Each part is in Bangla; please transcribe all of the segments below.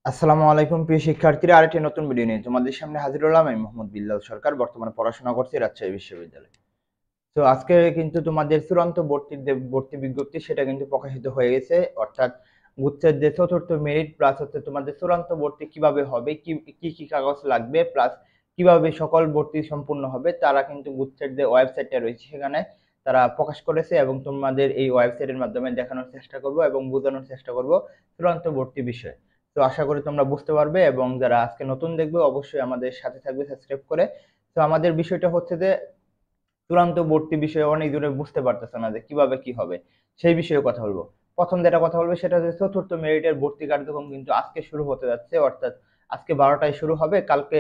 আসসালামু আলাইকুম প্রিয় শিক্ষার্থীরা, আরেকটি নতুন ভিডিও নিয়ে তোমাদের সামনে হাজির হলাম। আমি মোহাম্মদ বিল্লাল সরকার, বর্তমানে পড়াশোনা করছি রাজশাহী বিশ্ববিদ্যালয়ে। তো আজকে কিন্তু তোমাদের চূড়ান্ত ভর্তি বিজ্ঞপ্তি সেটা কিন্তু প্রকাশিত হয়ে গেছে। অর্থাৎ গুচ্ছের যে চতুর্থ মেরিট প্লাস হচ্ছে তোমাদের চূড়ান্ত ভর্তি কিভাবে হবে, কি কি কি কাগজ লাগবে, প্লাস কিভাবে সকল ভর্তি সম্পূর্ণ হবে, তারা কিন্তু গুচ্ছের যে ওয়েবসাইটটা রয়েছে সেখানে তারা প্রকাশ করেছে এবং তোমাদের এই ওয়েবসাইটের মাধ্যমে দেখানোর চেষ্টা করব এবং বোঝানোর চেষ্টা করব চূড়ান্ত ভর্তি বিষয়ে। তো আশা করি তোমরা বুঝতে পারবে, এবং যারা আজকে নতুন দেখবে অবশ্যই আমাদের সাথে থাকবে সাবস্ক্রাইব করে। তো আমাদের বিষয়টা হচ্ছে যে চূড়ান্ত ভর্তি বিষয়ে অনেক দূরে বুঝতে পারতেছে না যে কিভাবে কি হবে, সেই বিষয়ে কথা বলবো। প্রথম যেটা কথা বলবো সেটা হচ্ছে চতুর্থ মেরিটের ভর্তি কার্যক্রম কিন্তু আজকে শুরু হতে যাচ্ছে। অর্থাৎ আজকে 12টায় শুরু হবে, কালকে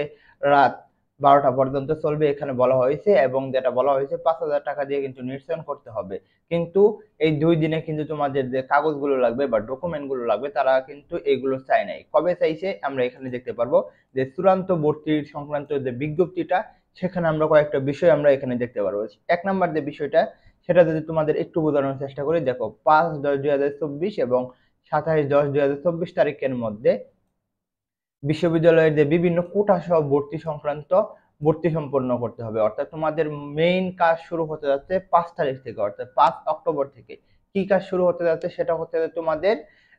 রাত 12টা পর্যন্ত চলবে এখানে বলা হয়েছে। এবং যেটা বলা হয়েছে 5,000 টাকা দিয়ে কিন্তু নিশ্চয়ন করতে হবে। কিন্তু এই 2 দিনে কিন্তু তোমাদের যে কাগজগুলো লাগবে বা ডকুমেন্ট গুলো লাগবে তারা কিন্তু এগুলো চায় নাই। কবে চাইছে আমরা এখানে দেখতে পারবো যে চূড়ান্ত ভর্তির সংক্রান্ত যে বিজ্ঞপ্তিটা, সেখানে আমরা কয়েকটা বিষয় আমরা এখানে দেখতে পারবো। 1 নাম্বার যে বিষয়টা সেটা যদি তোমাদের একটু বোঝানোর চেষ্টা করি, দেখো 5/10/2024 এবং 27/10/2024 তারিখের মধ্যে বিশ্ববিদ্যালয়ের যে বিভিন্ন কোটা সহ ভর্তি সংক্রান্ত ভর্তি সম্পন্ন করতে হবে। অর্থাৎ তোমাদের মেইন কাজ শুরু হতে যাচ্ছে 5 তারিখ থেকে, অর্থাৎ 5 অক্টোবর থেকে। কি কাজ শুরু হতে যাচ্ছে সেটা হচ্ছে যে তোমাদের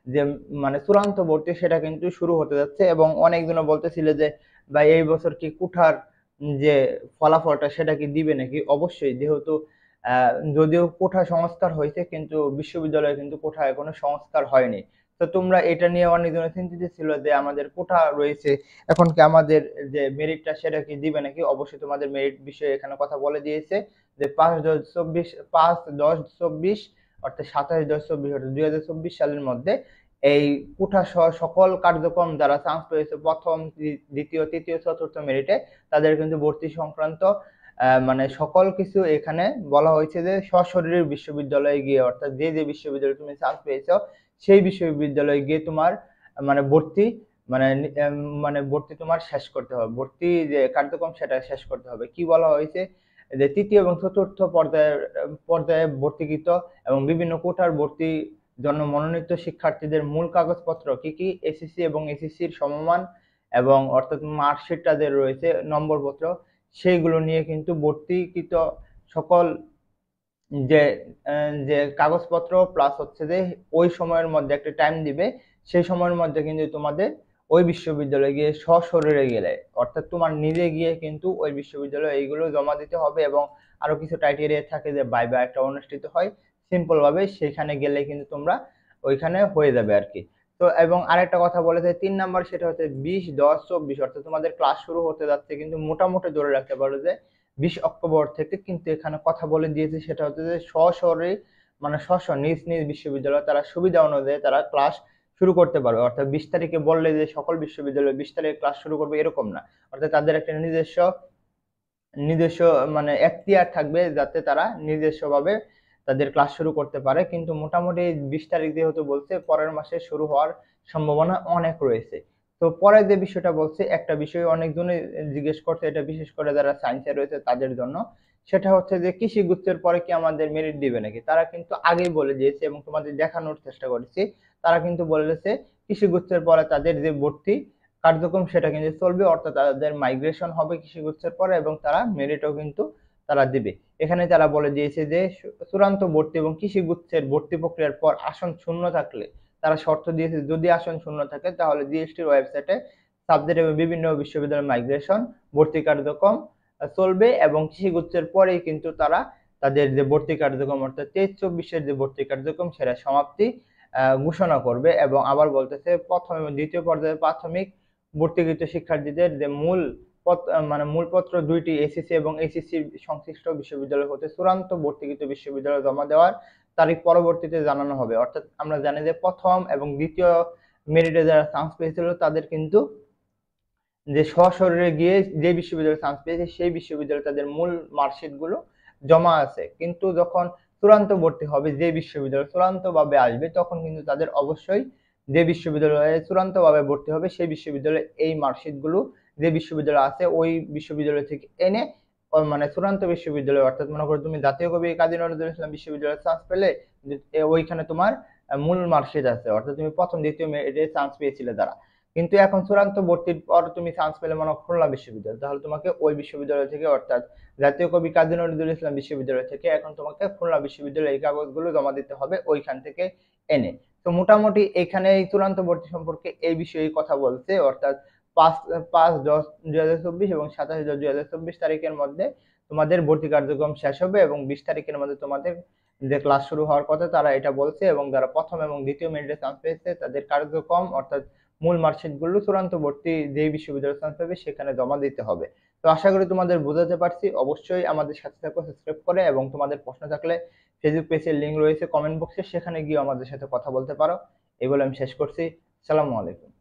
যে মানে চূড়ান্ত ভর্তি সেটা কিন্তু শুরু হতে যাচ্ছে। এবং অনেকজনও বলতেছিল যে ভাই এই বছর কি কোঠার যে ফলাফলটা সেটা কি দিবে নাকি। অবশ্যই, যেহেতু যদিও কোঠা সংস্কার হয়েছে কিন্তু বিশ্ববিদ্যালয়ে কিন্তু কোঠা এখনো সংস্কার হয়নি। তো তোমরা এটা নিয়ে অনেকজন চিন্তিত ছিল যে আমাদের কোঠা রয়েছে, এখন কি আমাদের যে মেরিটটা সেটা কি দিবে নাকি। অবশ্যই তোমাদের মেরিট বিষয়ে এখানে কথা বলে দিয়েছে যে 5/10/24 অর্থাৎ 27/10/24 অর্থাৎ 2024 সালের মধ্যে এই কোঠা সহ সকল কার্যক্রম যারা চান্স পেয়েছে প্রথম, দ্বিতীয়, তৃতীয়, চতুর্থ মেরিটে, তাদের কিন্তু ভর্তি সংক্রান্ত মানে সকল কিছু এখানে বলা হয়েছে যে সশরীরে বিশ্ববিদ্যালয়ে গিয়ে, অর্থাৎ যে যে বিশ্ববিদ্যালয়ে তুমি চান্স পেয়েছো সেই বিশ্ববিদ্যালয়ে গিয়ে তোমার মানে ভর্তি মানে মানে ভর্তি তোমার শেষ করতে হবে। ভর্তি যে কার্যক্রম সেটা শেষ করতে হবে। কি বলা হয়েছে যে তৃতীয় এবং চতুর্থ পর্যায়ে ভর্তিকৃত এবং বিভিন্ন কোটার ভর্তি জন্য মনোনীত শিক্ষার্থীদের মূল কাগজপত্র কি কি, এসএসসি এবং এসএসসির সমমান এবং অর্থাৎ মার্কশিটটা যে রয়েছে নম্বরপত্র, সেইগুলো নিয়ে কিন্তু ভর্তিকৃত সকল যে যে কাগজপত্র প্লাস হচ্ছে যে ওই সময়ের মধ্যে একটা টাইম দিবে, সেই সময়ের মধ্যে কিন্তু তোমাদের ওই বিশ্ববিদ্যালয়ে গিয়ে সশরীরে গেলে, অর্থাৎ তোমার নিজে গিয়ে কিন্তু ওই বিশ্ববিদ্যালয়ে এইগুলো জমা দিতে হবে। এবং আরো কিছু ক্রাইটেরিয়া থাকে যে ভাইভা একটা অনুষ্ঠিত হয় সিম্পল ভাবে, সেখানে গেলে কিন্তু তোমরা ওইখানে হয়ে যাবে আর কি। তো এবং আরেকটা কথা বলেছে 3 নাম্বার, সেটা হচ্ছে 20/10/24 অর্থাৎ তোমাদের ক্লাস শুরু হতে যাচ্ছে কিন্তু মোটামুটি ধরে রাখতে পারো যে 20 অক্টোবর থেকে। কিন্তু এখানে কথা বলে দিয়েছে সেটা হচ্ছে যে স্ব-স্বরে মানে নিজ নিজ বিশ্ববিদ্যালয় তারা সুবিধা অনুযায়ী তারা ক্লাস শুরু করতে পারবে। অর্থাৎ 20 তারিখে বললে যে সকল বিশ্ববিদ্যালয় 20 তারিখে ক্লাস শুরু করবে এরকম না। অর্থাৎ তাদের একটা নিজস্ব নিজস্ব মানে এখতিয়ার থাকবে যাতে তারা নিজস্বভাবে তাদের ক্লাস শুরু করতে পারে। কিন্তু মোটামুটি 20 তারিখ যেহেতু বলছে, পরের মাসে শুরু হওয়ার সম্ভাবনা অনেক রয়েছে। তো পরে যে বিষয়টা বলছে, একটা বিষয় অনেকজনই জিজ্ঞেস করছে, এটা বিশেষ করে যারা সায়েন্সে রয়েছে তাদের জন্য, সেটা হচ্ছে যে কৃষি গুচ্ছের পরে কি আমাদের মেরিট দিবে নাকি। তারা কিন্তু আগেই বলে দিয়েছে এবং তোমাদের দেখানোর চেষ্টা করেছি, তারা কিন্তু বলেছে কৃষি গুচ্ছের পরে তাদের যে ভর্তি কার্যক্রম সেটা কিন্তু চলবে। অর্থাৎ তাদের মাইগ্রেশন হবে কৃষিগুচ্ছের পরে এবং তারা মেরিটও কিন্তু তারা দিবে। এখানে তারা বলে দিয়েছে যে চূড়ান্ত ভর্তি এবং কৃষিগুচ্ছের ভর্তি প্রক্রিয়ার পর আসন শূন্য থাকলে, তারা শর্ত দিয়েছে যদি আসন শূন্য থাকে তাহলে জিএসটির ওয়েবসাইটে সাবজেক্ট এবং বিভিন্ন বিশ্ববিদ্যালয় মাইগ্রেশন ভর্তি কার্যক্রম চলবে। এবং কৃষিগুচ্ছের পরেই কিন্তু তারা তাদের যে ভর্তি কার্যক্রম অর্থাৎ 23/24-এর যে ভর্তি কার্যক্রম সেটা সমাপ্তি ঘোষণা করবে। এবং আবার বলতেছে প্রথম এবং দ্বিতীয় পর্যায়ে প্রাথমিক ভর্তিকৃত শিক্ষার্থীদের যে মানে মূলপত্র দুইটি এসএসসি এবং এসএসসি সংশ্লিষ্ট বিশ্ববিদ্যালয় হতে চূড়ান্ত ভর্তিকৃত বিশ্ববিদ্যালয়ে জমা দেওয়ার তারিখ পরবর্তীতে জানানো হবে। অর্থাৎ আমরা জানি যে প্রথম এবং দ্বিতীয় মেরিটে যারা চান্স পেয়েছিল তাদের কিন্তু যে সশরীরে গিয়ে যে বিশ্ববিদ্যালয়ে চান্স পেয়েছে সেই বিশ্ববিদ্যালয়ে তাদের মূল মার্কশিট গুলো জমা আছে। কিন্তু যখন চূড়ান্ত ভর্তি হবে, যে বিশ্ববিদ্যালয় চূড়ান্ত ভাবে আসবে, তখন কিন্তু তাদের অবশ্যই যে বিশ্ববিদ্যালয়ে চূড়ান্ত ভাবে ভর্তি হবে সেই বিশ্ববিদ্যালয়ে এই মার্কশিট গুলো যে বিশ্ববিদ্যালয় আছে ওই বিশ্ববিদ্যালয় থেকে এনে মানে চূড়ান্ত বিশ্ববিদ্যালয়, অর্থাৎ মনে করো তুমি জাতীয় কবি কাজী নজরুল ইসলাম বিশ্ববিদ্যালয়ে চান্স পেলে, ওইখানে তোমার মূল মার্কশিট আছে, অর্থাৎ তুমি প্রথম দ্বিতীয় মেরিটে চান্স পেয়েছিলে যারা। কিন্তু এখন চূড়ান্ত ভর্তির পর তুমি চান্স পেলে মনে করো খুলনা বিশ্ববিদ্যালয়, তাহলে তোমাকে ওই বিশ্ববিদ্যালয় থেকে অর্থাৎ জাতীয় কবি কাজী নজরুল ইসলাম বিশ্ববিদ্যালয় থেকে এখন তোমাকে খুলনা বিশ্ববিদ্যালয়ে এই কাগজগুলো জমা দিতে হবে ওইখান থেকে এনে। তো মোটামুটি এখানে এই চূড়ান্ত ভর্তি সম্পর্কে এই বিষয়ে কথা বলছে, অর্থাৎ 5/10/2024 এবং 27/10/2024 তারিখের মধ্যে তোমাদের ভর্তি কার্যক্রম শেষ হবে এবং 20 তারিখের মধ্যে তোমাদের যে ক্লাস শুরু হওয়ার কথা তারা এটা বলছে, এবং যারা প্রথম এবং দ্বিতীয় মেরিটে চান্স পেয়েছে তাদের কার্যক্রম অর্থাৎ মূল মার্কশিট গুলো চূড়ান্ত ভর্তি যেই বিশ্ববিদ্যালয়ে চান্স পাবে সেখানে জমা দিতে হবে। তো আশা করি তোমাদের বোঝাতে পারছি। অবশ্যই আমাদের সাথে থাকো সাবস্ক্রাইব করে, এবং তোমাদের প্রশ্ন থাকলে ফেসবুক পেজের লিংক রয়েছে কমেন্ট বক্সে, সেখানে গিয়ে আমাদের সাথে কথা বলতে পারো। এই বলে আমি শেষ করছি। আসসালামু আলাইকুম।